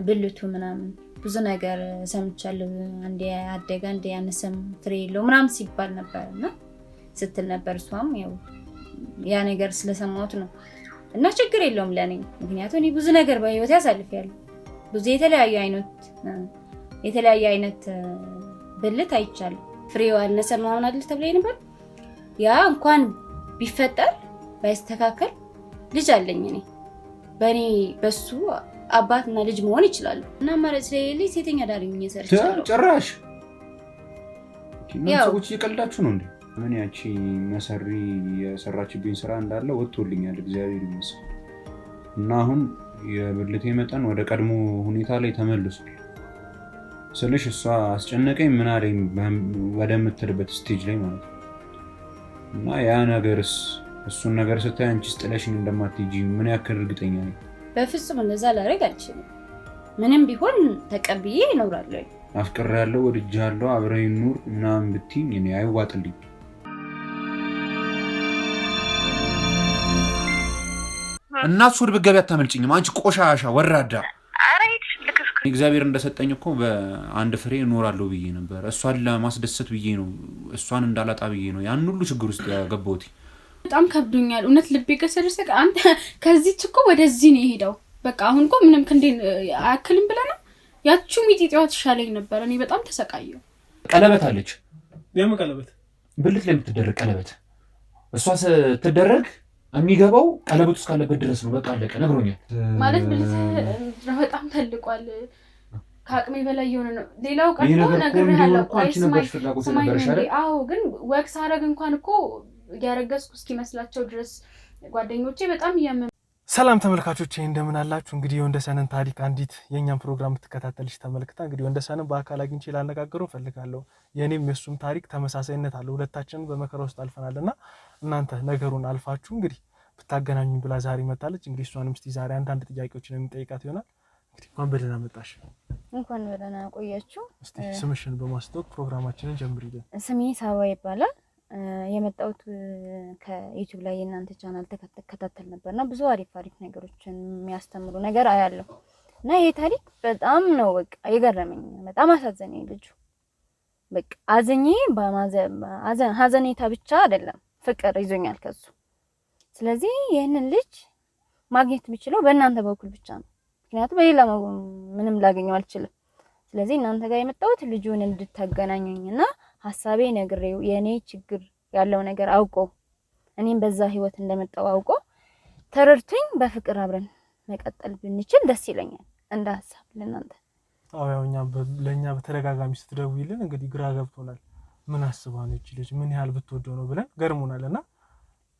ብልቱ ምናምን ብዙ ነገር ሰምቻለሁ። አንዴ አደጋ አንዴ ያነሰም ፍሬ የለው ምናምን ሲባል ነበርና ስትል ነበር እሷም ያው ያ ነገር ስለሰማሁት ነው። እና ችግር የለውም ለኔ ምክንያቱም እኔ ብዙ ነገር በህይወት ያሳልፌያለሁ። ብዙ የተለያየ አይነት ብልት አይቻለሁ። ፍሬው አነሰ ምናምን አይደል ተብለኝ ነበር። ያ እንኳን ቢፈጠር ባይስተካከል ልጅ አለኝ እኔ በኔ በሱ አባትና ልጅ መሆን ይችላል። እና ማለት ስለሌለኝ ሴተኛ ዳሪ ምን ይሰርቻለሁ? ጭራሽ ሰዎች እየቀልዳችሁ ነው እንዴ? ምን ያቺ መሰሪ የሰራችብኝ ስራ እንዳለ ወጥቶልኛል እግዚአብሔር ይመስገን። እና አሁን የብልቴ መጠን ወደ ቀድሞ ሁኔታ ላይ ተመልሷል ስልሽ እሷ አስጨነቀኝ ምን አለኝ ወደምትልበት ስቴጅ ላይ ማለት ነው። እና ያ ነገርስ እሱን ነገር ስታይ አንቺስ ጥለሽኝ እንደማትሄጂ ምን ያክል እርግጠኛ ነኝ? በፍጹም እንደዛ ላደርግ አልችልም። ምንም ቢሆን ተቀብዬ እኖራለሁ። አፍቅሬያለሁ፣ ወድጃለሁ፣ አብረን ኑር ምናምን ብትይኝ እኔ አይዋጥልኝ። እናሱ ወደ በገበያ አታመልጭኝም አንቺ ቆሻሻ ወራዳ። እግዚአብሔር እንደሰጠኝ እኮ በአንድ ፍሬ እኖራለሁ ብዬ ነበር። እሷን ለማስደሰት ብዬ ነው፣ እሷን እንዳላጣ ብዬ ነው ያን ሁሉ ችግር ውስጥ ያገባሁት። በጣም ከብዶኛል እውነት ልቤ ከሰረሰ አንተ ከዚህ እኮ ወደዚህ ነው የሄደው። በቃ አሁን እኮ ምንም ክንዴን አያክልም ብለና ያቺው ሚጢጢዋ ተሻለኝ ነበር። እኔ በጣም ተሰቃየሁ። ቀለበት አለች። የምን ቀለበት? ብልት ላይ የምትደረግ ቀለበት። እሷ ስትደረግ የሚገባው ቀለበት ውስጥ ካለበት ድረስ ነው። በቃ አለቀ። ነግሮኛል። ማለት ብልት በጣም ተልቋል። ከአቅሜ በላይ የሆነ ነው። ሌላው ቀርቶ ነገር ያለው አንቺ ነበርሽ ፍላጎት ነበርሽ አይደል? አዎ፣ ግን ወክስ አረግ እንኳን እኮ ያረገዝኩ እስኪመስላቸው ድረስ ጓደኞቼ በጣም እያመመ። ሰላም ተመልካቾቼ እንደምን አላችሁ? እንግዲህ የወንደሰንን ታሪክ አንዲት የኛን ፕሮግራም ትከታተልሽ ተመልክታ እንግዲህ ወንደሰንን በአካል አግኝቼ ላነጋግረው ፈልጋለሁ። የኔም የሱም ታሪክ ተመሳሳይነት አለው። ሁለታችንን በመከራ ውስጥ አልፈናልና እናንተ ነገሩን አልፋችሁ እንግዲህ ብታገናኙኝ ብላ ዛሬ መጣለች። እንግዲህ እሷንም እስቲ ዛሬ አንዳንድ ጥያቄዎችን እንጠይቃት ይሆናል። እንግዲህ እንኳን በደህና መጣሽ። እንኳን በደህና ቆያችሁ። እስቲ ስምሽን በማስተዋወቅ ፕሮግራማችንን ጀምሪልን። ስሜ ሳባ ይባላል። የመጣሁት ከዩቲዩብ ላይ የእናንተ ቻናል ተከታተል ነበርና ብዙ አሪፍ ነገሮችን የሚያስተምሩ ነገር አያለሁ እና ይሄ ታሪክ በጣም ነው በቃ የገረመኝ። በጣም አሳዘነኝ ልጁ። በቃ አዘኜ ሀዘኔታ ብቻ አይደለም ፍቅር ይዞኛል ከሱ። ስለዚህ ይህንን ልጅ ማግኘት የምችለው በእናንተ በኩል ብቻ ነው። ምክንያቱም በሌላ ምንም ላገኘው አልችልም። ስለዚህ እናንተ ጋር የመጣሁት ልጁን እንድታገናኙኝና ሐሳቤ ነግሬው የኔ ችግር ያለው ነገር አውቆ እኔም በዛ ህይወት እንደመጣው አውቆ ተረድቶኝ በፍቅር አብረን መቀጠል ብንችል ደስ ይለኛል። እንደ ሐሳብ ለእናንተ። አዎ ያው ለኛ በተደጋጋሚ ስትደውይልን እንግዲህ ግራ ገብቶናል። ምን አስባ ነው እቺ ልጅ ምን ያህል ብትወደው ነው ብለን ገርሞናልና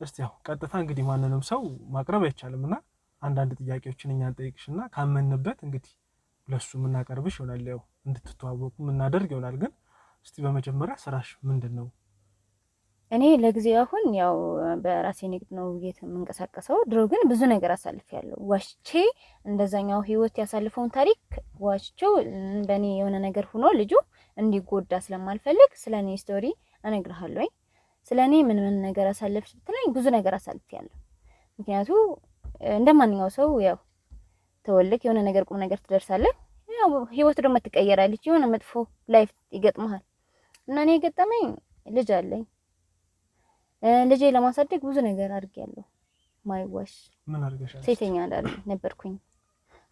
እስቲ ያው ቀጥታ እንግዲህ ማንንም ሰው ማቅረብ አይቻልምና አንዳንድ ጥያቄዎችን እኛን ጠይቅሽና ካመንበት እንግዲህ ለሱ ምናቀርብሽ ይሆናል። ያው እንድትተዋወቁ ምናደርግ ይሆናል። ግን እስቲ በመጀመሪያ ስራሽ ምንድነው? እኔ ለጊዜው አሁን ያው በራሴ ንግድ ነው የምንቀሳቀሰው። ድሮ ግን ብዙ ነገር አሳልፌያለሁ። ዋሽቼ እንደዛኛው ህይወት ያሳልፈውን ታሪክ ዋሽቼው በእኔ የሆነ ነገር ሆኖ ልጁ እንዲጎዳ ስለማልፈልግ ስለኔ ስቶሪ እነግርሃለሁ። ስለኔ ምን ነገር አሳልፍሽ ብትለኝ ብዙ ነገር አሳልፌያለሁ። ምክንያቱም እንደማንኛው ሰው ያው ተወልክ የሆነ ነገር ቁም ነገር ትደርሳለህ። ያው ህይወት ደግሞ ትቀየራለች። የሆነ መጥፎ ላይፍ ይገጥምሃል እና እኔ ገጠመኝ ልጅ አለኝ። ልጄ ለማሳደግ ብዙ ነገር አድርጌያለሁ። ማይዋሽ ምን አድርገሻል? ሴተኛ ዳሪ ነበርኩኝ።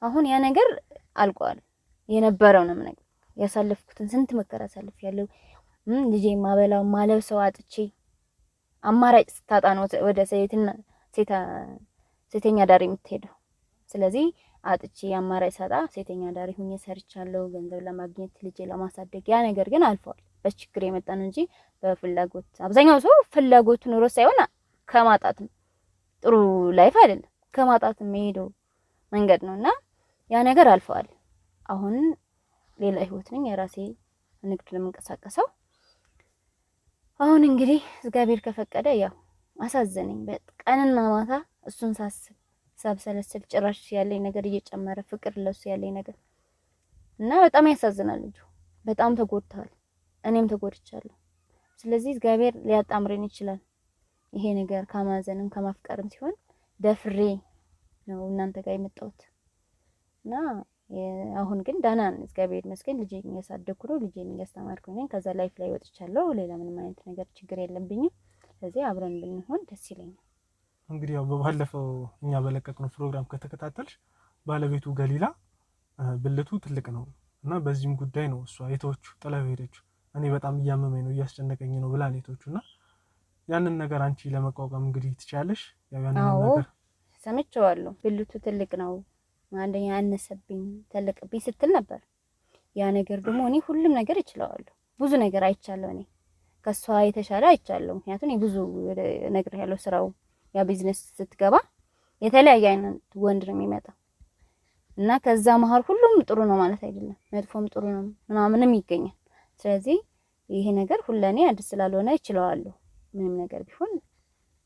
አሁን ያ ነገር አልቋል። የነበረው ነው ማለት ያሳለፍኩትን ስንት መከራ አሳልፌያለሁ። ልጄ ማበላው ማለብሰው አጥቼ አማራጭ ስታጣ ነው ወደ ሴተኛ ዳሪ የምትሄደው። ስለዚህ አጥቼ አማራጭ ሳጣ ሴተኛ ዳሪ ሆኜ ሰርቻለሁ ገንዘብ ለማግኘት ልጄ ለማሳደግ። ያ ነገር ግን አልፏል። በችግር የመጣ ነው እንጂ በፍላጎት አብዛኛው ሰው ፍላጎቱ ኑሮ ሳይሆን ከማጣትም ጥሩ ላይፍ አይደለም ከማጣትም የሚሄደው መንገድ ነውና ያ ነገር አልፏል። አሁን ሌላ ህይወት ነኝ የራሴ ንግድ ለምንቀሳቀሰው። አሁን እንግዲህ እግዚአብሔር ከፈቀደ ያው አሳዘነኝ በቀንና ማታ እሱን ሳብሰለስል ጭራሽ ያለኝ ነገር እየጨመረ ፍቅር ለሱ ያለኝ ነገር እና በጣም ያሳዝናል። ልጁ በጣም ተጎድቷል። እኔም ተጎድቻለሁ። ስለዚህ እግዚአብሔር ሊያጣምረን ይችላል። ይሄ ነገር ከማዘንም ከማፍቀርም ሲሆን ደፍሬ ነው እናንተ ጋር የመጣሁት እና አሁን ግን ደህና ነኝ እግዚአብሔር ይመስገን። ልጄን እያሳደግኩ ነው፣ ልጄን እያስተማርኩ ነኝ። ከዛ ላይፍ ላይ ወጥቻለሁ። ሌላ ምንም አይነት ነገር ችግር የለብኝም። ስለዚህ አብረን ብንሆን ደስ ይለኛል። እንግዲህ ያው በባለፈው እኛ በለቀቅነው ፕሮግራም ከተከታተልሽ ባለቤቱ ገሊላ ብልቱ ትልቅ ነው እና በዚህም ጉዳይ ነው እሷ የተወቹ ጥላው ሄደችው። እኔ በጣም እያመመኝ ነው እያስጨነቀኝ ነው ብላ ነው የተወቹ እና ያንን ነገር አንቺ ለመቋቋም እንግዲህ ትችያለሽ። ያው ያንን ነገር ሰምቼዋለሁ። ብልቱ ትልቅ ነው አንደኛ አነሰብኝ ተለቅብኝ ስትል ነበር። ያ ነገር ደግሞ እኔ ሁሉም ነገር እችላለሁ። ብዙ ነገር አይቻለሁ። እኔ ከሷ የተሻለ አይቻለሁ። ምክንያቱም እኔ ብዙ ነገር ያለው ስራው ያ ቢዝነስ ስትገባ የተለያየ አይነት ወንድ ነው የሚመጣው እና ከዛ መሀል ሁሉም ጥሩ ነው ማለት አይደለም፣ መጥፎም ጥሩ ነው ምናምንም ይገኛል። ስለዚህ ይሄ ነገር ሁለኔ አዲስ ስላልሆነ እችላለሁ። ምንም ነገር ቢሆን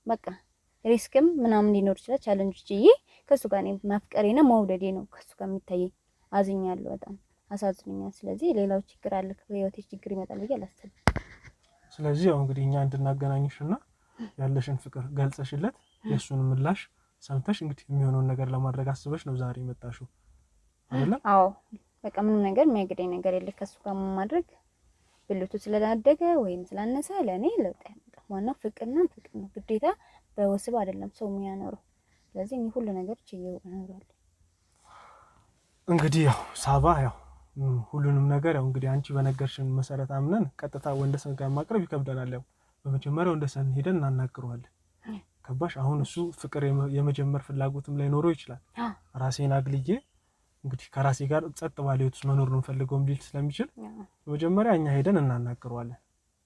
በቃ ሪስክም ምናምን ሊኖር ይችላል። ቻሌንጆች ከሱ ጋር ነው ማፍቀሬ ነው መውደዴ ነው ከሱ ጋር የሚታየኝ። አዝኛለሁ፣ በጣም አሳዝኛለሁ። ስለዚህ ሌላው ችግር አለ ከህይወቴ ችግር ይመጣል ብዬ አላስብም። ስለዚህ ያው እንግዲህ እኛ እንድናገናኝሽና ያለሽን ፍቅር ገልጸሽለት የሱን ምላሽ ሰምተሽ እንግዲህ የሚሆነውን ነገር ለማድረግ አስበሽ ነው ዛሬ የመጣሽው አይደል? አዎ በቃ ምንም ነገር የሚያግደኝ ነገር የለ ከሱ ጋር ማድረግ። ብልቱ ስለዳደገ ወይም ስላነሰ ለኔ ለውጥ አይመጣም። ዋናው ፍቅር ነው ግዴታ በወስብ አይደለም ሰው የሚያኖረው። ስለዚህ እኔ ሁሉ ነገር ችዬው እኖራለሁ። እንግዲህ ያው ሳባ ያው ሁሉንም ነገር ያው እንግዲህ አንቺ በነገርሽን መሰረት አምነን ቀጥታ ወንደሰን ጋር ማቅረብ ይከብደናል። ያው በመጀመሪያው ወንደሰን ሄደን እናናግረዋለን። ከባሽ አሁን እሱ ፍቅር የመጀመር ፍላጎትም ላይ ኖሮ ይችላል። ራሴን አግልዬ እንግዲህ ከራሴ ጋር ጸጥ ባለ ህይወት ውስጥ መኖር ነው ፈልገው ሊል ስለሚችል በመጀመሪያ እኛ ሄደን እናናግረዋለን።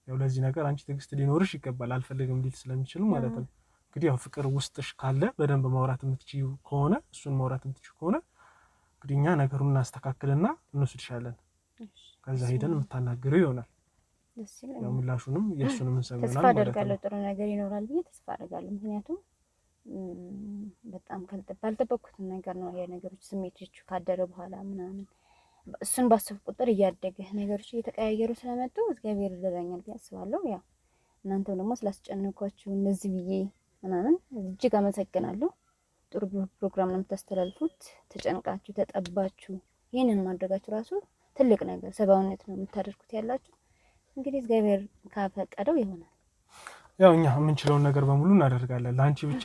ያው ለዚህ ነገር አንቺ ትዕግስት ሊኖርሽ ይገባል። አልፈልግም ሊል ስለሚችል ማለት ነው። እንግዲህ ያው ፍቅር ውስጥሽ ካለ በደንብ ማውራት የምትችይው ከሆነ እሱን ማውራት የምትችይው ከሆነ እንግዲህ እኛ ነገሩን እናስተካክልና እንወስድሻለን። ከዛ ሄደን የምታናግረው ይሆናል። ደስ ይላል። ያው ምላሹንም የእሱንም እንሰማለን ተስፋ አደርጋለሁ። ጥሩ ነገር ይኖራል ብዬ ተስፋ አደርጋለሁ። ምክንያቱም በጣም ባልጠበቅኩት ነገር ነው የነገሮች ስሜቶቹ ካደረ በኋላ ምናምን እሱን ባሰብ ቁጥር እያደገ ነገሮች እየተቀያየሩ ስለመጡ እግዚአብሔር ይረዳኛል ብዬ አስባለሁ። ያው እናንተም ደግሞ ስላስጨነቋችሁ እንደዚህ ብዬ ምናምን እጅግ አመሰግናለሁ። ጥሩ ፕሮግራም ነው የምታስተላልፉት። ተጨንቃችሁ ተጠባችሁ ይሄንን ማድረጋችሁ ራሱ ትልቅ ነገር ሰብአዊነት ነው የምታደርጉት ያላችሁ። እንግዲህ እግዚአብሔር ካፈቀደው ይሆናል። ያው እኛ የምንችለውን ነገር በሙሉ እናደርጋለን። ለአንቺ ብቻ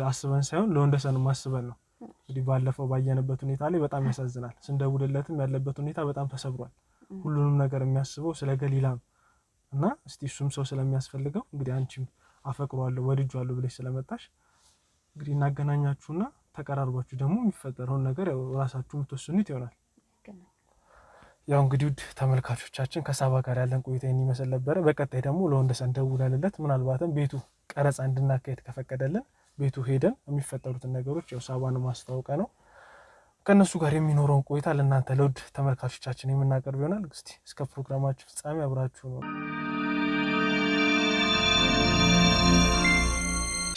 አስበን ሳይሆን ለወንደሰንም አስበን ነው። እንግዲህ ባለፈው ባየንበት ሁኔታ ላይ በጣም ያሳዝናል። ስንደውልለትም ያለበት ሁኔታ በጣም ተሰብሯል። ሁሉንም ነገር የሚያስበው ስለ ገሊላ ነው እና እስቲ እሱም ሰው ስለሚያስፈልገው እንግዲህ አንቺም አፈቅሯለሁ ወድጇለሁ ብለሽ ስለመጣሽ እንግዲህ እናገናኛችሁና ተቀራርባችሁ ደግሞ የሚፈጠረውን ነገር ያው ራሳችሁ የምትወስኑት ይሆናል። ያው እንግዲህ ውድ ተመልካቾቻችን ከሳባ ጋር ያለን ቆይታ ይመስል ነበረ። በቀጣይ ደግሞ ለወንደሰን ደውለንለት ምናልባትም ቤቱ ቀረጻ እንድናካሄድ ከፈቀደልን ቤቱ ሄደን የሚፈጠሩትን ነገሮች ያው ሳባን ማስታወቀ ነው። ከነሱ ጋር የሚኖረውን ቆይታ ለእናንተ ለውድ ተመልካቾቻችን የምናቀርብ ይሆናል። እስቲ እስከ ፕሮግራማችን ፍጻሜ አብራችሁ ነው።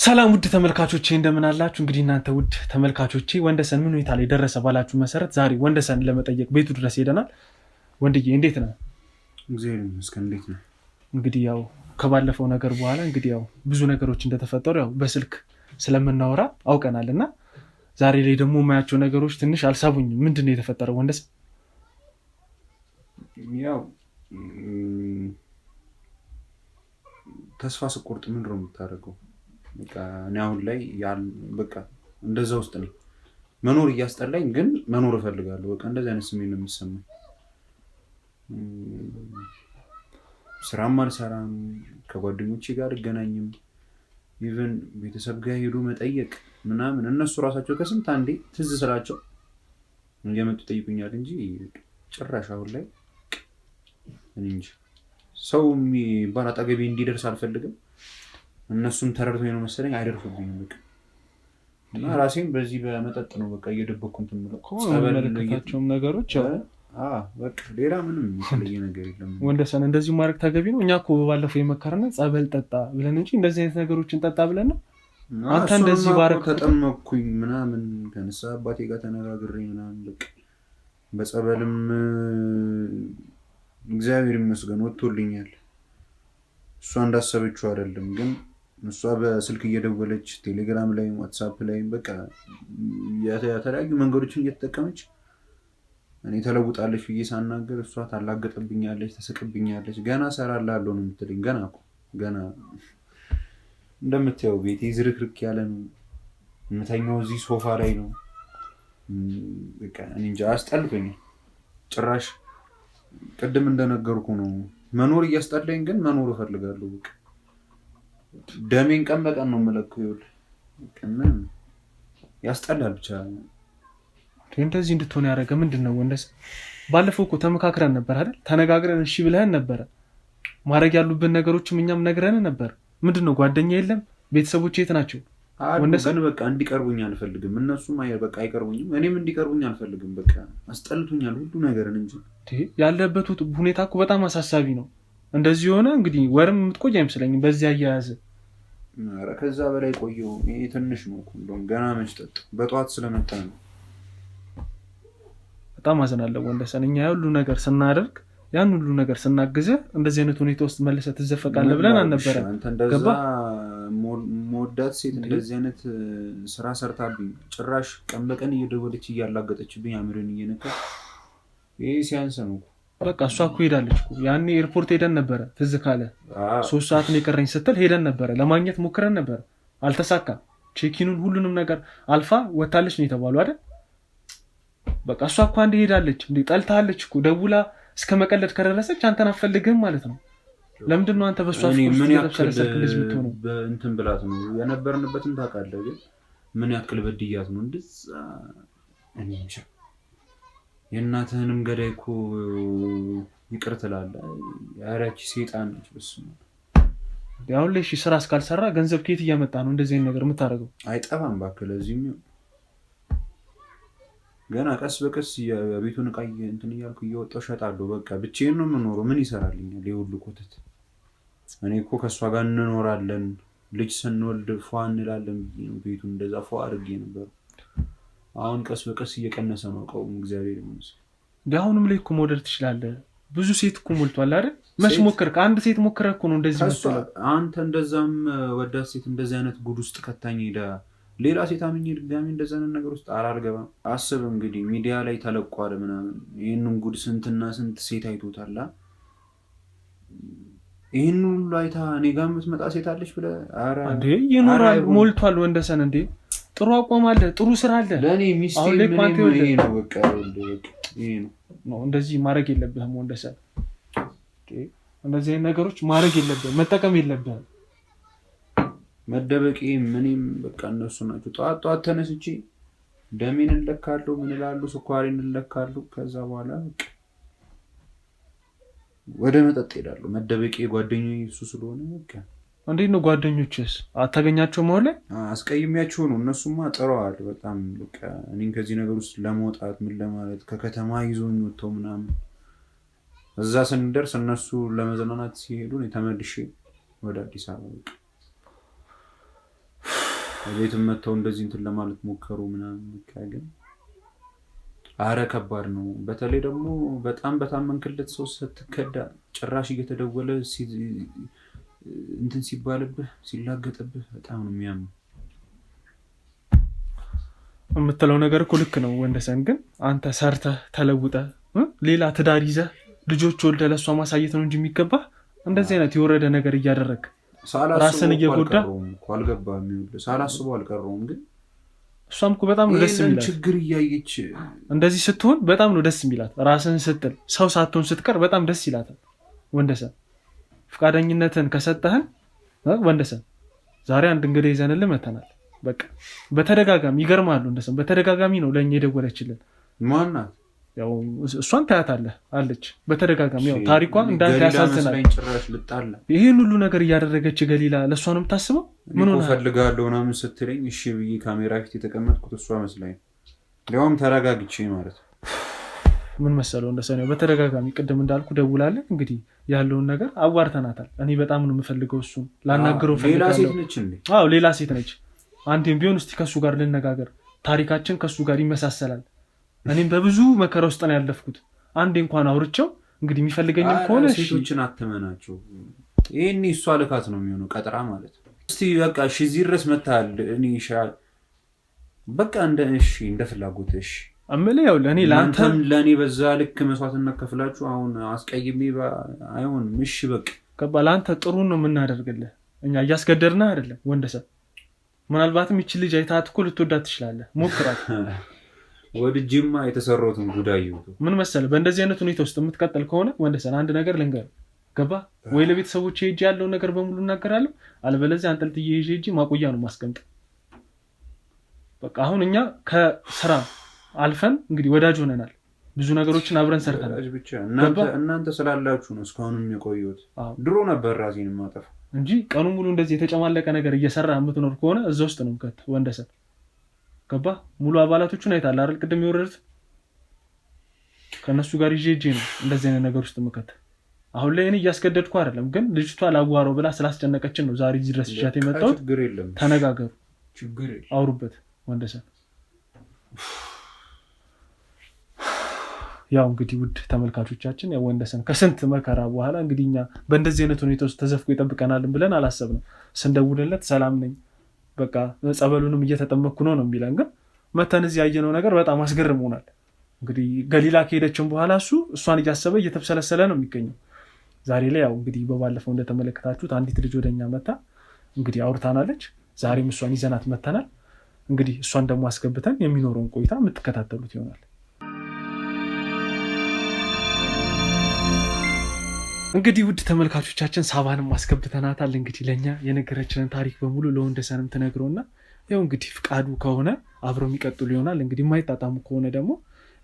ሰላም ውድ ተመልካቾቼ እንደምን አላችሁ? እንግዲህ እናንተ ውድ ተመልካቾቼ ወንደሰን ምን ሁኔታ ላይ ደረሰ ባላችሁ መሰረት ዛሬ ወንደሰን ለመጠየቅ ቤቱ ድረስ ሄደናል። ወንድዬ እንዴት ነው? እግዚአብሔር ይመስገን። እንዴት ነው? እንግዲህ ያው ከባለፈው ነገር በኋላ እንግዲህ ያው ብዙ ነገሮች እንደተፈጠሩ ያው በስልክ ስለምናወራ አውቀናል እና ዛሬ ላይ ደግሞ የማያቸው ነገሮች ትንሽ አልሳቡኝም። ምንድን ነው የተፈጠረው ወንደሰን? ያው ተስፋ ስቆርጥ ምንድን ነው የምታደርገው? በቃ እኔ አሁን ላይ በቃ እንደዛ ውስጥ ነኝ። መኖር እያስጠላኝ ግን መኖር እፈልጋለሁ። በቃ እንደዚህ አይነት ስሜት ነው የሚሰማኝ። ስራም አልሰራም፣ ከጓደኞቼ ጋር እገናኝም፣ ኢቨን ቤተሰብ ጋር ሄዱ መጠየቅ ምናምን እነሱ ራሳቸው ከስንት አንዴ ትዝ ስላቸው እየመጡ ጠይቁኛል እንጂ ጭራሽ አሁን ላይ እኔ እንጂ ሰው የሚባል አጠገቤ እንዲደርስ አልፈልግም። እነሱም ተረድቶኝ ነው መሰለኝ አይደርሱብኝም። በቃ እና ራሴን በዚህ በመጠጥ ነው በቃ እየደበኩ እንትን የምለው ጸበልነታቸውም ነገሮች በቃ ሌላ ምንም የተለየ ነገር የለም። ወንደሰን እንደዚህ ማድረግ ተገቢ ነው? እኛ እኮ ባለፈው የመከረን ጸበል ጠጣ ብለን እንጂ እንደዚህ አይነት ነገሮችን ጠጣ ብለን ነው። አንተ እንደዚህ ባረክ ተጠመቅኩኝ ምናምን ከንስሐ አባቴ ጋር ተነጋግሬ ምናምን በቃ በጸበልም እግዚአብሔር ይመስገን ወጥቶልኛል። እሷ እንዳሰበችው አይደለም ግን እሷ በስልክ እየደወለች ቴሌግራም ላይ ዋትስአፕ ላይ በቃ የተለያዩ መንገዶችን እየተጠቀመች እኔ ተለውጣለች ብዬ ሳናገር እሷ ታላገጠብኛለች፣ ተስቅብኛለች። ገና እሰራላለሁ ነው የምትለኝ። ገና እንደምታየው ቤቴ ዝርክርክ ያለ ነው። የምተኛው እዚህ ሶፋ ላይ ነው። በቃ እኔ እንጃ አስጠልቶኛል ጭራሽ። ቅድም እንደነገርኩ ነው መኖር እያስጠላኝ፣ ግን መኖር እፈልጋለሁ። በቃ ደሜን ቀን በቀን ነው የምለከው። ይኸውልህ ያስጠላል ብቻ። እንደዚህ እንድትሆን ያደረገ ምንድን ነው ወንደሰን? ባለፈው እኮ ተመካክረን ነበር አይደል? ተነጋግረን እሺ ብለህን ነበረ። ማድረግ ያሉብን ነገሮችም እኛም ነግረን ነበር። ምንድን ነው ጓደኛ የለም? ቤተሰቦች የት ናቸው? ግን በቃ እንዲቀርቡኝ አልፈልግም። እነሱም በቃ አይቀርቡኝም፣ እኔም እንዲቀርቡኝ አልፈልግም። በቃ አስጠልቶኛል ሁሉ ነገርን እንጂ ያለበት ሁኔታ እኮ በጣም አሳሳቢ ነው። እንደዚህ ሆነ እንግዲህ ወርም የምትቆይ አይመስለኝም በዚህ አያያዝ። ኧረ ከዛ በላይ ቆየሁ። ይሄ ትንሽ ነው እኮ እንደውም ገና መች ጠጥ በጠዋት ስለመጣ ነው። በጣም አዘናለሁ ወንደሰን። እኛ ሁሉ ነገር ስናደርግ ያን ሁሉ ነገር ስናግዝህ እንደዚህ አይነት ሁኔታ ውስጥ መልሰህ ትዘፈቃለህ ብለን አልነበረም። አንተ እንደዛ መወዳት ሴት እንደዚህ አይነት ስራ ሰርታብኝ ጭራሽ ቀን በቀን እየደወለች እያላገጠችብኝ አምሬን እየነካች፣ ይሄ ሲያንስ ነው። በቃ እሷ እኮ ሄዳለች እኮ ያኔ ኤርፖርት ሄደን ነበረ። ትዝ ካለ 3 ሰዓት ነው የቀረኝ ስትል ሄደን ነበረ። ለማግኘት ሞክረን ነበረ፣ አልተሳካም። ቼኪኑን ሁሉንም ነገር አልፋ ወታለች ነው የተባሉ አይደል? በቃ እሷ እኮ አንዴ ሄዳለች እንዴ ጠልታለች እኮ ደውላ እስከ መቀለድ ከደረሰች አንተን አትፈልግም ማለት ነው። ለምንድን ነው አንተ በሷ ምን ያክል እንትን ብላት ነው የነበርንበትን ታውቃለህ? ግን ምን ያክል በድያት ነው እንደዛ። እኔ እንጃ። የእናትህንም ገዳይ እኮ ይቅር ትላለህ። ያራቺ ሴጣን ነች። በስመ አብ። አሁን ላይ ስራ እስካልሰራ ገንዘብ ከየት እያመጣ ነው እንደዚህ አይነት ነገር የምታደርገው? አይጠፋም እባክህ። ለዚህም ገና ቀስ በቀስ የቤቱን ዕቃ እንትን እያልኩ እየወጣሁ እሸጣለሁ። በቃ ብቻዬን ነው የምኖረው። ምን ይሰራልኛል የሁሉ ኮተት? እኔ እኮ ከእሷ ጋር እንኖራለን፣ ልጅ ስንወልድ ፏ እንላለን። ቤቱን እንደዛ ፏ አድርጌ ነበር። አሁን ቀስ በቀስ እየቀነሰ ነው እቃውም። እግዚአብሔር ይመስገን። አሁንም ላይ እኮ መውደድ ትችላለህ። ብዙ ሴት እኮ ሞልቷል አይደል? መች ሞከርክ? አንድ ሴት ሞከረህ እኮ ነው እንደዚህ መሰለህ። አንተ እንደዛም ወዳት ሴት እንደዚህ አይነት ጉድ ውስጥ ከታኝ ሄዳ ሌላ ሴት አምኜ ድጋሚ እንደዛ አይነት ነገር ውስጥ አላልገባም። አስብ እንግዲህ ሚዲያ ላይ ተለቋል ምናምን። ይህንን ጉድ ስንትና ስንት ሴት አይቶታል። ይህን ሁሉ አይታ እኔ ጋር የምትመጣ ሴት አለች ብለህ? ኧረ እንዴ ይኖራል፣ ሞልቷል። ወንደሰን እንዴ ጥሩ አቋም አለ፣ ጥሩ ስራ አለ። ለእኔ ሚስቴ ምን ይሄ ነው? በቃ ይሄ ነው። እንደዚህ ማድረግ የለብህም ወንደሰን። እንደዚህ አይነት ነገሮች ማድረግ የለብህም፣ መጠቀም የለብህም። መደበቄ ምንም በቃ እነሱ ናቸው። ጠዋት ጠዋት ተነስቼ ደሜን እንለካለሁ፣ ምን እላለሁ፣ ስኳሬን እንለካለሁ። ከዛ በኋላ በቃ ወደ መጠጥ ሄዳለሁ። መደበቄ ጓደኛዬ እሱ ስለሆነ በቃ። እንዴት ነው ጓደኞችስ? አታገኛቸው መሆን ላይ? አስቀይሜያቸው ነው። እነሱማ ጥረዋል በጣም በቃ እኔን ከዚህ ነገር ውስጥ ለመውጣት ምን ለማለት ከከተማ ይዞኝ ወጥተው ምናምን። እዛ ስንደርስ እነሱ ለመዝናናት ሲሄዱ እኔ ተመልሼ ወደ አዲስ አበባ በቃ ቤትም መጥተው እንደዚህ እንትን ለማለት ሞከሩ ምናምን። በቃ ግን አረ ከባድ ነው። በተለይ ደግሞ በጣም በታመንክለት ሰው ስትከዳ ጭራሽ እየተደወለ እንትን ሲባልብህ ሲላገጥብህ በጣም ነው የሚያምነው። የምትለው ነገር እኮ ልክ ነው ወንደሰን። ግን አንተ ሰርተህ ተለውጠህ ሌላ ትዳር ይዘህ ልጆች ወልደህ ለእሷ ማሳየት ነው እንጂ የሚገባህ እንደዚህ አይነት የወረደ ነገር እያደረግ ራስን እየጎዳ አልገባም። ሳላስበው አልቀረውም። ግን እሷም እኮ በጣም ነው ደስ የሚላት ችግር እያየች እንደዚህ ስትሆን በጣም ነው ደስ የሚላት። ራስን ስትል ሰው ሳትሆን ስትቀር በጣም ደስ ይላታል። ወንደሰን ፈቃደኝነትን ከሰጠህን ወንደሰን ዛሬ አንድ እንግዲህ ይዘንልህ መተናል። በቃ በተደጋጋሚ ይገርማሉ። ወንደሰን በተደጋጋሚ ነው ለእኛ የደወለችልን። ማናት? ያው እሷን ታያታለህ አለች በተደጋጋሚ። ያው ታሪኳ እንዳንተ ያሳዝናል። ይህን ሁሉ ነገር እያደረገች ገሊላ ለእሷ ነው የምታስበው። ምን ሆነ ፈልጋለሁ ምናምን ስትለኝ እሺ ብዬ ካሜራ ፊት የተቀመጥኩት እሷ መስላኝ፣ ያውም ተረጋግቼ ማለት ነው። ምን መሰለው እንደሰነ በተደጋጋሚ ቅድም እንዳልኩ ደውላለን። እንግዲህ ያለውን ነገር አዋርተናታል። እኔ በጣም ነው የምፈልገው እሱን ላናግረው ፈልጋለሁ። ሌላ ሴት ነች እንዴ? አዎ ሌላ ሴት ነች። አንዴም ቢሆን እስቲ ከሱ ጋር ልነጋገር። ታሪካችን ከሱ ጋር ይመሳሰላል። እኔም በብዙ መከራ ውስጥ ነው ያለፍኩት። አንዴ እንኳን አውርቼው እንግዲህ የሚፈልገኝ ከሆነ ሴቶችን አትመናቸው። ይሄኔ እሷ ልካት ነው የሚሆነው ቀጥራ ማለት ነው። እስቲ በቃ እሺ እዚህ ድረስ መታል። እኔ በቃ እንደ ፍላጎት እሺ አምለ ያው ለኔ በዛ ልክ መስዋዕትነት ከፍላችሁ አሁን አስቀይሜ አይሆንም። እሺ በቃ ገባ። ለአንተ ጥሩ ነው የምናደርግልህ እኛ እያስገደድና አይደለም። ወንደሰን ምናልባትም ይቺ ልጅ አይታት እኮ ልትወዳት ትችላለህ። ሞክራት። ወድጅማ የተሰራውትን ጉዳይ ምን መሰለህ፣ በእንደዚህ አይነት ሁኔታ ውስጥ የምትቀጥል ከሆነ ወንደሰን አንድ ነገር ልንገርህ፣ ገባ ወይ? ለቤተሰቦቼ ሄጄ ያለውን ነገር በሙሉ እናገራለሁ። አለበለዚያ አንጠልጥዬ ሄጄ ማቆያ ነው ማስቀምጥ። በቃ አሁን እኛ ከስራ አልፈን እንግዲህ ወዳጅ ሆነናል። ብዙ ነገሮችን አብረን ሰርተናል። ብቻ እናንተ ስላላችሁ ነው እስካሁንም የቆየሁት። ድሮ ነበር ራሴን ማጠፋ እንጂ ቀኑ ሙሉ እንደዚህ የተጨማለቀ ነገር እየሰራ የምትኖር ከሆነ እዛ ውስጥ ነው ከት ወንደሰን ገባ። ሙሉ አባላቶቹን አይታል አይደል? ቅድም የወረዱት ከነሱ ጋር ይዤ ነው እንደዚህ አይነት ነገር ውስጥ ምከት። አሁን ላይ እኔ እያስገደድኩ አይደለም፣ ግን ልጅቷ ላጓረው ብላ ስላስጨነቀችን ነው ዛሬ እዚህ ድረስ ይዣት የመጣሁት። ተነጋገሩ፣ አውሩበት ወንደሰን። ያው እንግዲህ ውድ ተመልካቾቻችን ያው ወንደሰን ከስንት መከራ በኋላ እንግዲህ እኛ በእንደዚህ አይነት ሁኔታ ውስጥ ተዘፍቆ ይጠብቀናልን ብለን አላሰብንም። ስንደውልለት ሰላም ነኝ በቃ ጸበሉንም እየተጠመኩ ነው የሚለን። ግን መተን እዚህ ያየነው ነገር በጣም አስገርሞናል። እንግዲህ ገሊላ ከሄደችን በኋላ እሷን እያሰበ እየተብሰለሰለ ነው የሚገኘው። ዛሬ ላይ ያው እንግዲህ በባለፈው እንደተመለከታችሁት አንዲት ልጅ ወደኛ መታ እንግዲህ አውርታናለች። ዛሬም እሷን ይዘናት መተናል። እንግዲህ እሷን ደግሞ አስገብተን የሚኖረውን ቆይታ የምትከታተሉት ይሆናል። እንግዲህ ውድ ተመልካቾቻችን ሳባንም አስገብተናታል። እንግዲህ ለእኛ የነገረችንን ታሪክ በሙሉ ለወንደሰንም ትነግረውና ያው እንግዲህ ፍቃዱ ከሆነ አብረው የሚቀጥሉ ይሆናል። እንግዲህ የማይጣጣሙ ከሆነ ደግሞ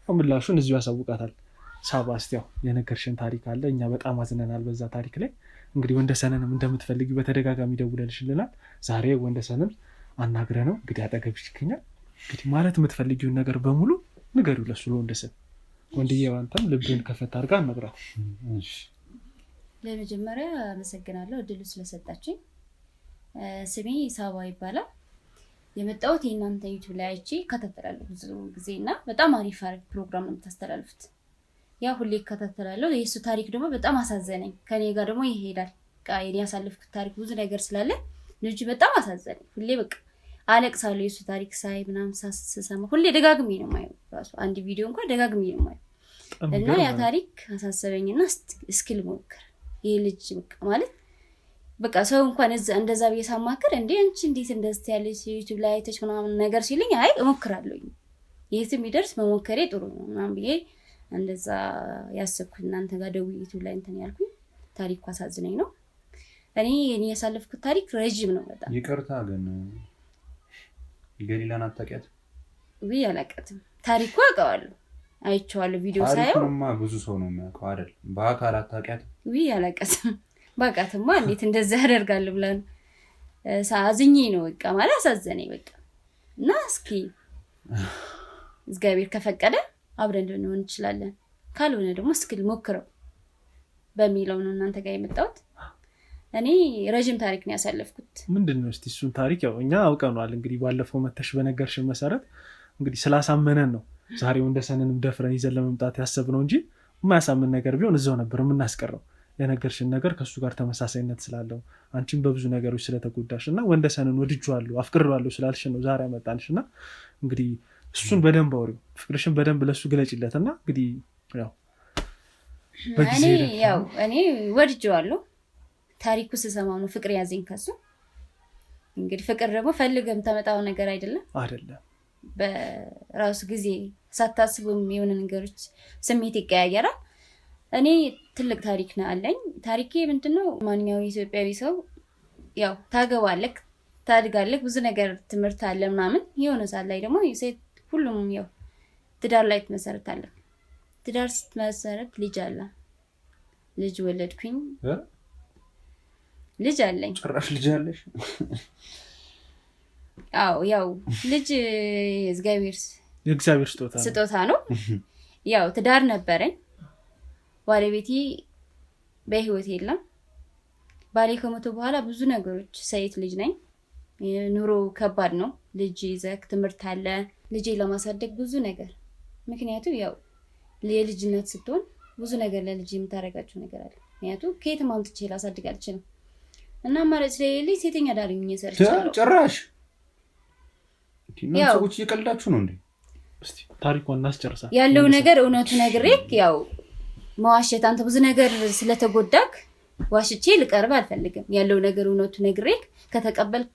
ያው ምላሹን እዚሁ ያሳውቃታል። ሳባ እስቲ ያው የነገርሽን ታሪክ አለ፣ እኛ በጣም አዝነናል በዛ ታሪክ ላይ። እንግዲህ ወንደሰንንም እንደምትፈልጊ በተደጋጋሚ ደውለልሽልናል። ዛሬ ወንደሰንን አናግረ ነው እንግዲህ አጠገብሽ ይገኛል። እንግዲህ ማለት የምትፈልጊውን ነገር በሙሉ ንገሪው ለሱ ለወንደሰን። ወንድዬ አንተም ልብን ከፈት አድርጋ አናግራት። ለመጀመሪያ አመሰግናለሁ እድሉ ስለሰጣችኝ። ስሜ ሳባ ይባላል። የመጣሁት የእናንተ ዩቲዩብ ላይ አይቼ እከታተላለሁ ብዙ ጊዜ እና በጣም አሪፍ ፕሮግራም ነው የምታስተላልፉት። ያ ሁሌ እከታተላለሁ። የእሱ ታሪክ ደግሞ በጣም አሳዘነኝ። ከኔ ጋር ደግሞ ይሄዳል። የኔ ያሳለፍኩት ታሪክ ብዙ ነገር ስላለ ልጅ በጣም አሳዘነኝ። ሁሌ በቃ አለቅሳለሁ የእሱ ታሪክ ሳይ ምናምን ስሰማ። ሁሌ ደጋግሜ ነው የማየው። ራሱ አንድ ቪዲዮ እንኳን ደጋግሜ ነው የማየው እና ያ ታሪክ አሳሰበኝና እስኪ ልሞክር። ይሄ ልጅ በቃ ማለት በቃ ሰው እንኳን እንደዛ ብዬ ሳማክር እንዴ አንቺ እንዴት እንደዚህ ያለች ዩቲዩብ ላይ አይተሽ ምናምን ነገር ሲልኝ አይ እሞክራለሁ፣ የትም ይደርስ መሞከሬ ጥሩ ነው ምናምን ብዬ እንደዛ ያሰብኩት እናንተ ጋር ደውዬ ዩቲዩብ ላይ እንትን ያልኩኝ። ታሪኩ አሳዝነኝ ነው። እኔ ያሳለፍኩት ታሪክ ረጅም ነው በጣም። ይቅርታ ግን ገሊላን አታውቂያትም? ወይ አላውቃትም። ታሪኩ አውቀዋለሁ፣ አይቼዋለሁ ቪዲዮ ሳየው። ታሪኩማ ብዙ ሰው ነው የሚያውቀው አይደል? በአካል አታውቂያትም? ወይ አላውቃትም። በቃትማ እንዴት እንደዛ ያደርጋል ብለን ሳዝኜ ነው በቃ ማለት አሳዘነኝ በቃ። እና እስኪ እግዚአብሔር ከፈቀደ አብረን ልንሆን እንችላለን፣ ካልሆነ ደግሞ እስኪ ልሞክረው በሚለው ነው እናንተ ጋር የመጣሁት። እኔ ረጅም ታሪክ ነው ያሳለፍኩት። ምንድነው እስቲ እሱን ታሪክ ያው እኛ አውቀናል። እንግዲህ ባለፈው መተሽ በነገርሽን መሰረት እንግዲህ ስላሳመነን ነው ዛሬ ወንደሰንንም ደፍረን ይዘን ለመምጣት ያሰብነው እንጂ የማያሳምን ነገር ቢሆን እዛው ነበር የምናስቀረው። የነገርሽን ነገር ከሱ ጋር ተመሳሳይነት ስላለው አንቺም በብዙ ነገሮች ስለተጎዳሽ እና ወንደሰንን ወድጄዋለሁ አፍቅሬዋለሁ ስላልሽ ነው ዛሬ አመጣንሽ። እና እንግዲህ እሱን በደንብ አውሪው፣ ፍቅርሽን በደንብ ለሱ ግለጪለትና እንግዲህ ያው እኔ ወድጄዋለሁ። ታሪኩ ስሰማው ነው ፍቅር ያዘኝ ከሱ። እንግዲህ ፍቅር ደግሞ ፈልገም ተመጣው ነገር አይደለም። በራሱ ጊዜ ሳታስቡም የሆነ ነገሮች ስሜት ይቀያየራል። እኔ ትልቅ ታሪክ ነው አለኝ። ታሪኬ ምንድነው? ማንኛውም ኢትዮጵያዊ ሰው ያው ታገባለህ፣ ታድጋለህ፣ ብዙ ነገር ትምህርት አለ ምናምን። የሆነ ሰዓት ላይ ደግሞ ሴት ሁሉም ያው ትዳር ላይ ትመሰረታለህ። ትዳር ስትመሰረት ልጅ አለ። ልጅ ወለድኩኝ። ልጅ አለኝ። ጭራሽ ልጅ አለሽ? አዎ ያው ልጅ የእግዚአብሔር ስጦታ ነው። ያው ትዳር ነበረኝ። ባለቤቴ በህይወት የለም። ባሌ ከሞተ በኋላ ብዙ ነገሮች፣ ሴት ልጅ ነኝ፣ ኑሮ ከባድ ነው። ልጅ ይዘህ ትምህርት አለ፣ ልጄ ለማሳደግ ብዙ ነገር። ምክንያቱም ያው የልጅነት ስትሆን ብዙ ነገር ለልጅ የምታደርጋቸው ነገር አለ። ምክንያቱም ከየትም አምጥቼ ላሳድግ አልችልም እና ማለት ስለሌለኝ ሴተኛ ዳሪ ሆኜ ሰርቻለሁ። ጭራሽ ሰዎች እየቀልዳችሁ ነው እንዴ? እስቲ ታሪኩን እናስጨርሳ። ያለው ነገር እውነቱ ነግሬክ ያው መዋሸት አንተ ብዙ ነገር ስለተጎዳክ ዋሽቼ ልቀርብ አልፈልግም። ያለው ነገር እውነቱ ነግሬክ ከተቀበልክ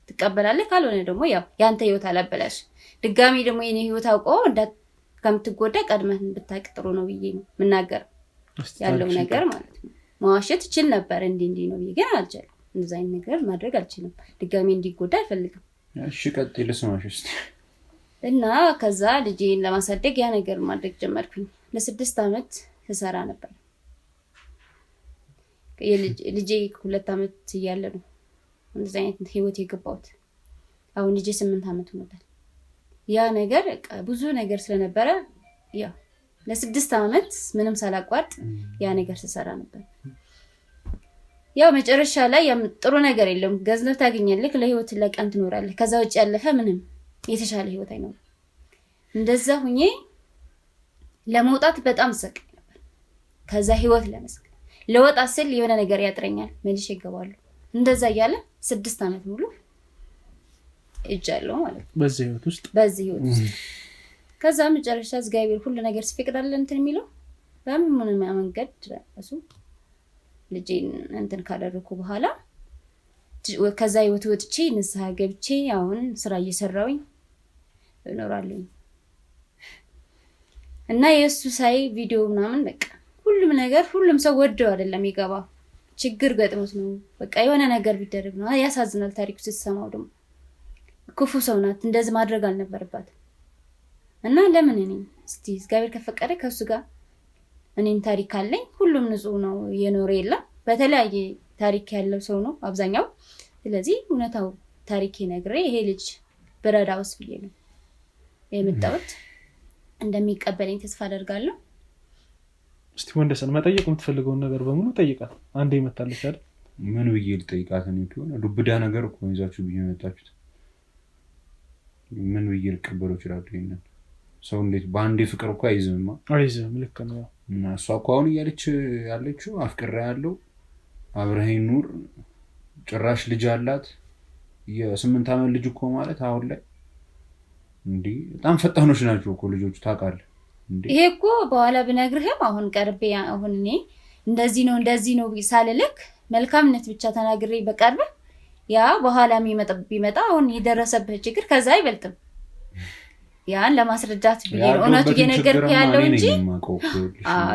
ትቀበላለህ፣ ካልሆነ ደግሞ ያው ያንተ ህይወት አላበላሽ። ድጋሚ ደግሞ የኔ ህይወት አውቆ ከምትጎዳ ቀድመህ ብታውቅ ጥሩ ነው ብዬ ነው የምናገር። ያለው ነገር ማለት ነው። መዋሸት እችል ነበር እንዲህ ነው ብዬ ግን አልቻልኩም። እንደዛ አይነት ነገር ማድረግ አልችልም። ድጋሚ እንዲጎዳ አልፈልግም። እሺ ቀጥይ ልስማሽ እስቲ። እና ከዛ ልጄን ለማሳደግ ያ ነገር ማድረግ ጀመርኩኝ። ለ6 አመት ተሰራ ነበር። ልጄ 2 አመት እያለ ነው እንደዛ አይነት ህይወት የገባሁት። አሁን ልጄ 8 አመት ሆኖታል። ያ ነገር ብዙ ነገር ስለነበረ ያ ለ6 አመት ምንም ሳላቋርጥ ያ ነገር ተሰራ ነበር። ያው መጨረሻ ላይ ጥሩ ነገር የለም። ገንዘብ ታገኛለህ፣ ለህይወት ለቀን ትኖራለህ። ከዛ ውጭ ያለፈ ምንም የተሻለ ህይወት አይኖርም። እንደዛ ሁኜ ለመውጣት በጣም ሰቅ ነበር። ከዛ ህይወት ለወጣ ስል የሆነ ነገር ያጥረኛል፣ መልሼ ይገባሉ። እንደዛ እያለ 6 አመት ሙሉ እጃለሁ ማለት ነው በዚህ ህይወት ውስጥ። ከዛ መጨረሻ እግዚአብሔር ሁሉ ነገር ሲፈቅዳል እንትን የሚለው በምን መንገድ እሱ ልጄን እንትን ካደረኩ በኋላ ከዛ ህይወት ወጥቼ ንስሐ ገብቼ አሁን ስራ እየሰራሁኝ እኖራለሁ። እና የሱ ሳይ ቪዲዮ ምናምን በቃ ሁሉም ሰው ወደው አይደለም ይገባው፣ ችግር ገጥሞት ነው በቃ የሆነ ነገር ቢደረግ ነው። ያሳዝናል። ታሪኩ ስትሰማው ደግሞ ክፉ ሰው ናት፣ እንደዚህ ማድረግ አልነበረባትም። እና ለምን እኔ እስቲ እግዚአብሔር ከፈቀደ ከሱ ጋር እኔም ታሪክ አለኝ። ሁሉም ንጹህ ነው የኖረ የለም፣ በተለያየ ታሪክ ያለው ሰው ነው አብዛኛው። ስለዚህ እውነታው ታሪክ ነግሬ ይሄ ልጅ በረዳውስ ብዬ ነው የመጣሁት። እንደሚቀበለኝ ተስፋ አደርጋለሁ። እስቲ ወንደሰን መጠየቅ የምትፈልገውን ነገር በሙሉ ጠይቃት። አንዴ መጣለች አይደል? ምን ብዬ ልጠይቃት? እኔ ቢሆን ዱብዳ ነገር እኮ ይዛችሁ ብዬ መጣችሁት። ምን ብዬ ልቀበለው እችላለሁ? ይሄንን ሰው እንዴት በአንዴ ፍቅር እኮ አይዝምማ። ልክ ነው። እና እሷ እኮ አሁን እያለች ያለችው አፍቅራ ያለው አብረኸኝ ኑር፣ ጭራሽ ልጅ አላት። የ8 አመት ልጅ እኮ ማለት አሁን ላይ እንዴ በጣም ፈጣኖች ናቸው እኮ ልጆቹ ታውቃለህ። ይሄ እኮ በኋላ ብነግርህም አሁን ቀርቤ አሁን እኔ እንደዚህ ነው ሳልልክ መልካምነት ብቻ ተናግሬ በቀርብ ያ በኋላ ቢመጣ አሁን የደረሰበት ችግር ከዛ አይበልጥም። ያን ለማስረዳት ብዬ ነው እውነቱ እየነገርኩህ ያለው እንጂ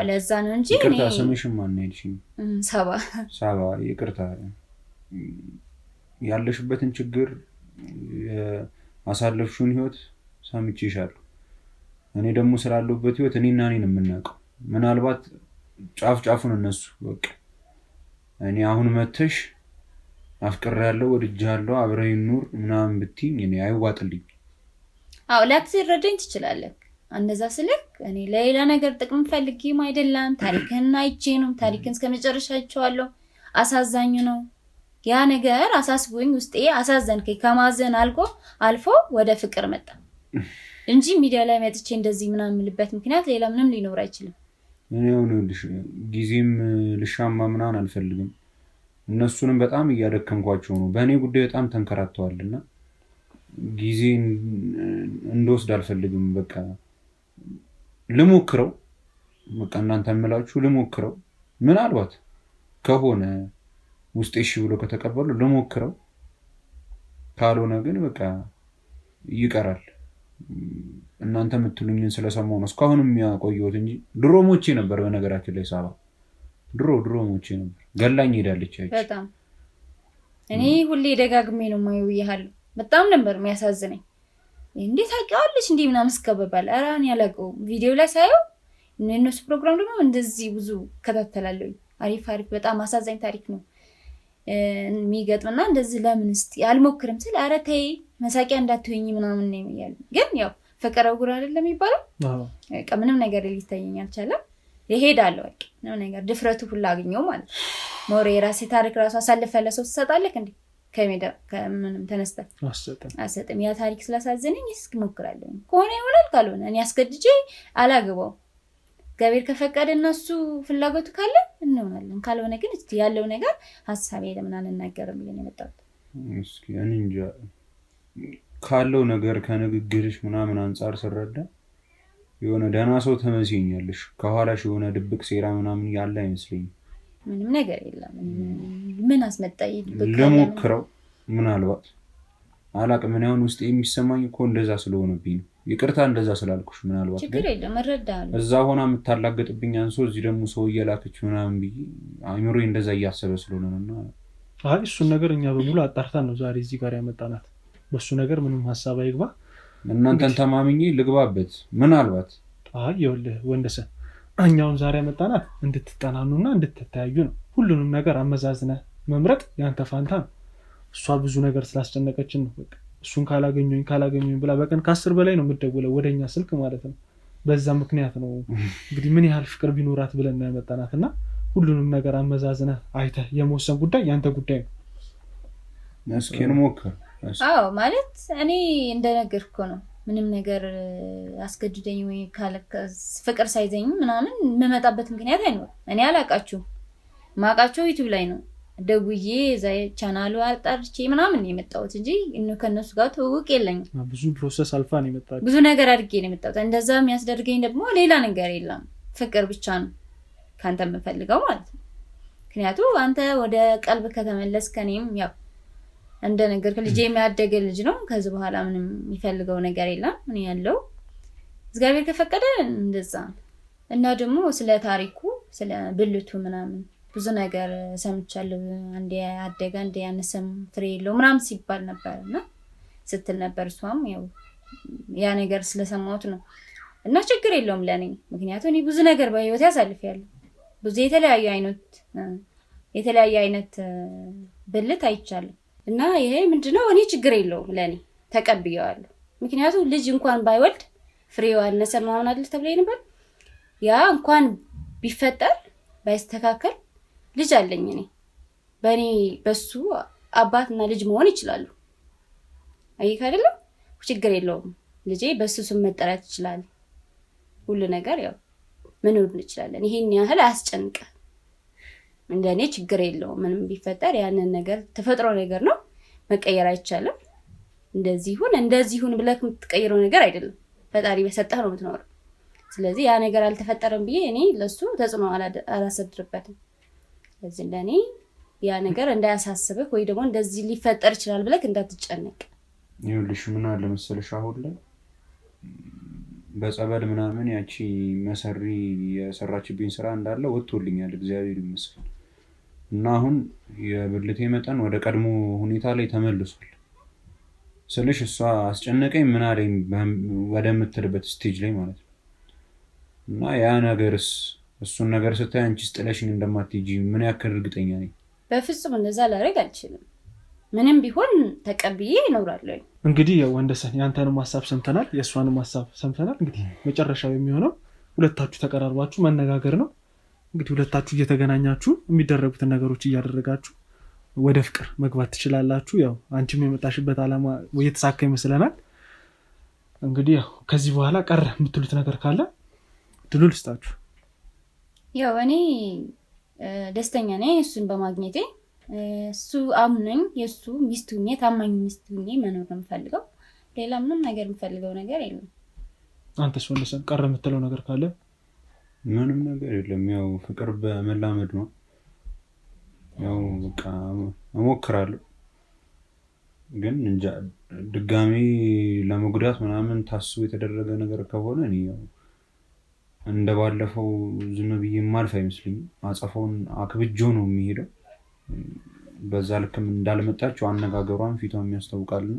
ለዛ ነው እንጂ ይቅርታ። ስምሽም ማን ነው ያልሽኝ? ሳባ። ይቅርታ ያለሽበትን ችግር አሳለፍሽውን ህይወት ሰምቼሻለሁ። እኔ ደግሞ ስላለሁበት ህይወት እኔና እኔን የምናውቀው ምናልባት ጫፉን እነሱ በቃ እኔ አሁን መተሽ አፍቅሬያለሁ ወድጃለሁ አብረን ኑር ምናምን ብትይኝ እኔ አይዋጥልኝ። ላትረዳኝ ትችላለህ። እንደዛ ስልክ እኔ ለሌላ ነገር ጥቅም ፈልጌም አይደለም። ታሪክህን አይቼ ነው። ታሪክህን እስከመጨረሻ አይቼዋለሁ። አሳዛኝ ነው ያ ነገር። አሳስቦኝ ውስጤ አሳዘንከኝ። ከማዘን አልፎ ወደ ፍቅር መጣ እንጂ ሚዲያ ላይ መጥቼ እንደዚህ ምናምን የምልበት ምክንያት ሌላ ምንም ሊኖር አይችልም። እኔ ጊዜም ልሻማ ምናምን አልፈልግም። እነሱንም በጣም እያደከምኳቸው ነው። በእኔ ጉዳይ በጣም ተንከራተዋልና ጊዜ እንደወስድ አልፈልግም። በቃ ልሞክረው። በቃ እናንተ የምላችሁ ልሞክረው። ምናልባት ከሆነ ውስጤ እሺ ብሎ ከተቀበሉ ልሞክረው። ካልሆነ ግን በቃ ይቀራል። እናንተ የምትሉኝን ስለሰማሁ ነው እስካሁንም ያቆየሁት እንጂ ድሮ ሞቼ ነበር። በነገራችን ላይ ሳባ ድሮ ሞቼ ነበር። ገላኝ ሄዳለች ያቺ። በጣም እኔ ሁሌ ደጋግሜ ነው ማየው ይያል። በጣም ነበር የሚያሳዝነኝ። እንዴት ታውቂዋለሽ እንዴ ምናምን እስከበባል። ኧረ እኔ አላውቀውም። ቪዲዮ ላይ ሳየው እነሱ ፕሮግራም ደግሞ እንደዚህ ብዙ ከታተላለሁ። አሪፍ በጣም አሳዛኝ ታሪክ ነው የሚገጥምና እንደዚህ ለምን እስቲ አልሞክርም ስል ኧረ ተይ መሳቂያ እንዳትሆኝ ምናምን ነው የሚያል። ግን ያው ፍቅር ጉር አይደለም የሚባለው። በቃ ምንም ነገር ሊታየኝ አልቻለም። ይሄዳለሁ በቃ ምንም ነገር ድፍረቱ ሁሉ አገኘው ማለት ነው። ሞሬ የራሴ ታሪክ ራሱ አሳልፈ ለሰው ትሰጣለህ እንዴ? ከሜዳ ከምንም ተነስተህ አሰጥም። ያ ታሪክ ስላሳዘነኝ እስኪ ሞክራለሁ። ከሆነ ይሆናል፣ ካልሆነ እኔ አስገድጄ አላገባው። እግዚአብሔር ከፈቀደ እነሱ ፍላጎቱ ካለ እንሆናለን፣ ካልሆነ ግን እስቲ ያለው ነገር ሐሳቤ ለምን አንናገርም ብለን የመጣሁት። እስኪ እኔ እንጃ ካለው ነገር ከንግግርሽ ምናምን አንፃር ስረዳ የሆነ ደህና ሰው ተመስይኛለሽ። ከኋላሽ የሆነ ድብቅ ሴራ ምናምን ያለ አይመስለኝም። ምንም ነገር የለም። ምን አስመጣኝ? ልሞክረው ምናልባት አላቅም። ምን አሁን ውስጥ የሚሰማኝ እኮ እንደዛ ስለሆነብኝ ነው። ይቅርታ እንደዛ ስላልኩሽ ምናልባት ችግር የለም እረዳለሁ። እዛ ሆና የምታላገጥብኝ አንሶ እዚህ ደግሞ ሰው እየላከች ምናምን ብዬ አይምሮዬ እንደዛ እያሰበ ስለሆነ ነውና አይ እሱን ነገር እኛ በሙሉ አጣርተን ነው ዛሬ እዚህ ጋር ያመጣናት። በሱ ነገር ምንም ሀሳብ አይግባ። እናንተን ተማምኜ ልግባበት ምናልባት። አይ ይኸውልህ ወንደሰን እኛውን ዛሬ ያመጣናት እንድትጠናኑና እንድትተያዩ ነው። ሁሉንም ነገር አመዛዝነህ መምረጥ ያንተ ፋንታ ነው። እሷ ብዙ ነገር ስላስጨነቀችን ነው በቃ እሱን ካላገኙኝ ብላ በቀን 10 በላይ ነው የምትደውለው ወደኛ ስልክ ማለት ነው። በዛ ምክንያት ነው እንግዲህ ምን ያህል ፍቅር ቢኖራት ብለን ነው ያመጣናት እና ሁሉንም ነገር አመዛዝነህ አይተህ የመወሰን ጉዳይ ያንተ ጉዳይ ነው። እስኪ እንሞክር። አዎ ማለት እኔ እንደነገርኩ ነው። ምንም ነገር አስገድደኝ ወይ ፍቅር ሳይዘኝ ምናምን የምመጣበት ምክንያት አይኖርም። እኔ አላቃችሁም። ማቃቸው ዩቲዩብ ላይ ነው ደውዬ እዛ ቻናሉ አጣርቼ ምናምን የመጣሁት እንጂ ከነሱ ጋር ትውውቅ የለኝም። ብዙ ፕሮሰስ አልፋ ነው የመጣሁት። ብዙ ነገር አድርጌ ነው የመጣሁት። እንደዛ የሚያስደርገኝ ደግሞ ሌላ ነገር የለም። ፍቅር ብቻ ነው ካንተ የምፈልገው ማለት ነው። ምክንያቱም አንተ ወደ ቀልብ ከተመለስክ እኔም ያው እንደ ነገር ልጄ የሚያደገ ልጅ ነው። ከዚህ በኋላ ምንም የሚፈልገው ነገር የለም። እኔ ያለው እግዚአብሔር ከፈቀደ እንደዛ እና ደግሞ ስለ ታሪኩ ስለ ብልቱ ምናምን ብዙ ነገር ሰምቻለሁ። አንዴ አደጋ አንዴ ያነሰም ፍሬ የለው ምናምን ሲባል ነበርና ስትል ነበር። እሷም ያው ያ ነገር ስለሰማሁት ነው እና ችግር የለውም ለኔ። ምክንያቱም እኔ ብዙ ነገር በህይወት ያሳልፌያለሁ። ብዙ የተለያየ አይነት ብልት አይቻለሁ እና ይሄ ምንድነው እኔ ችግር የለውም ለኔ ተቀብየዋለሁ። ምክንያቱም ልጅ እንኳን ባይወልድ ፍሬው አነሰ ምናምን አይደል ተብለኝ ነበር። ያ እንኳን ቢፈጠር ባይስተካከል ልጅ አለኝ እኔ በሱ አባትና ልጅ መሆን ይችላሉ። አይካ አይደለም ችግር የለውም። ልጄ በሱ ስም መጠራት ይችላል። ሁሉ ነገር ያው መኖር እንችላለን። ይሄን ያህል አያስጨንቅ። እንደኔ ችግር የለውም ምንም ቢፈጠር ያንን ነገር ተፈጥሮ ነገር ነው መቀየር አይቻልም። እንደዚህ ሁን ብለህ የምትቀይረው ነገር አይደለም። ፈጣሪ በሰጠህ ነው የምትኖረው። ስለዚህ ያ ነገር አልተፈጠረም ብዬ እኔ ለሱ ተጽዕኖ አላሰድርበትም። ስለዚህ እንደኔ ያ ነገር እንዳያሳስብህ ወይ ደግሞ እንደዚህ ሊፈጠር ይችላል ብለህ እንዳትጨነቅ። ይኸውልሽ ምን አለ መሰለሽ አሁን ላይ በጸበል ምናምን ያቺ መሰሪ የሰራችብኝ ስራ እንዳለ ወጥቶልኛል እግዚአብሔር ይመስገን። እና አሁን የብልቴ መጠን ወደ ቀድሞ ሁኔታ ላይ ተመልሷል ስልሽ እሷ አስጨነቀኝ ምን አለኝ ወደምትልበት ስቴጅ ላይ ማለት ነው። እና ያ ነገርስ እሱን ነገር ስታይ አንቺስ ጥለሽኝ እንደማትሄጂ ምን ያክል እርግጠኛ ነኝ? በፍጹም እንደዛ ላደርግ አልችልም። ምንም ቢሆን ተቀብዬ እኖራለሁ። እንግዲህ ወንደሰን ያንተንም ሀሳብ ሰምተናል፣ የእሷንም ሀሳብ ሰምተናል። እንግዲህ መጨረሻው የሚሆነው ሁለታችሁ ተቀራርባችሁ መነጋገር ነው። እንግዲህ ሁለታችሁ እየተገናኛችሁ የሚደረጉትን ነገሮች እያደረጋችሁ ወደ ፍቅር መግባት ትችላላችሁ። ያው አንቺም የመጣሽበት ዓላማ እየተሳካ ይመስለናል። እንግዲህ ያው ከዚህ በኋላ ቀረ የምትሉት ነገር ካለ ድሉ ልስጣችሁ። ያው እኔ ደስተኛ ነኝ እሱን በማግኘቴ። እሱ አምነኝ የሱ ሚስት ሁኜ ታማኝ ሚስት ሁኜ መኖር ነው የምፈልገው። ሌላ ምንም ነገር የምፈልገው ነገር የለም። አንተስ ወንደሰን ቀረ የምትለው ነገር ካለ? ምንም ነገር የለም። ያው ፍቅር በመላመድ ነው። ያው በቃ እሞክራለሁ ግን እንጃ ድጋሚ ለመጉዳት ምናምን ታስቦ የተደረገ ነገር ከሆነ እኔ ያው እንደባለፈው ዝም ብዬ ማልፍ አይመስልኝም። አጸፋውን አክብጆ ነው የሚሄደው። በዛ ልክም እንዳልመጣቸው አነጋገሯን ፊቷን የሚያስታውቃልና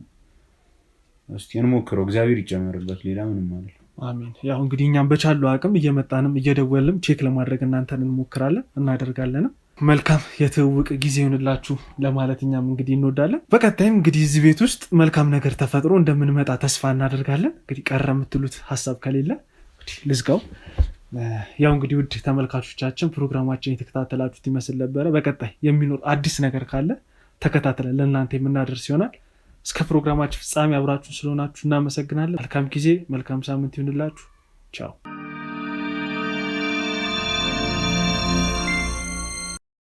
እስቲ እንሞክረው። እግዚአብሔር ይጨመርበት። ሌላ ምንም ማለት ነው። አሜን። ያው እንግዲህ እኛም በቻለው አቅም እየመጣንም እየደወልንም ቼክ ለማድረግ እናንተን እንሞክራለን እናደርጋለንም። መልካም የትውውቅ ጊዜ ይሁንላችሁ ለማለት እኛም እንግዲህ እንወዳለን። በቀጣይም እንግዲህ እዚህ ቤት ውስጥ መልካም ነገር ተፈጥሮ እንደምንመጣ ተስፋ እናደርጋለን። እንግዲህ ቀረ የምትሉት ሀሳብ ከሌለ ልዝጋው። ያው እንግዲህ ውድ ተመልካቾቻችን ፕሮግራማችን የተከታተላችሁት ይመስል ነበረ። በቀጣይ የሚኖር አዲስ ነገር ካለ ተከታተለን ለእናንተ የምናደርስ ይሆናል። እስከ ፕሮግራማችን ፍጻሜ አብራችሁ ስለሆናችሁ እናመሰግናለን። መልካም ጊዜ፣ መልካም ሳምንት ይሁንላችሁ። ቻው።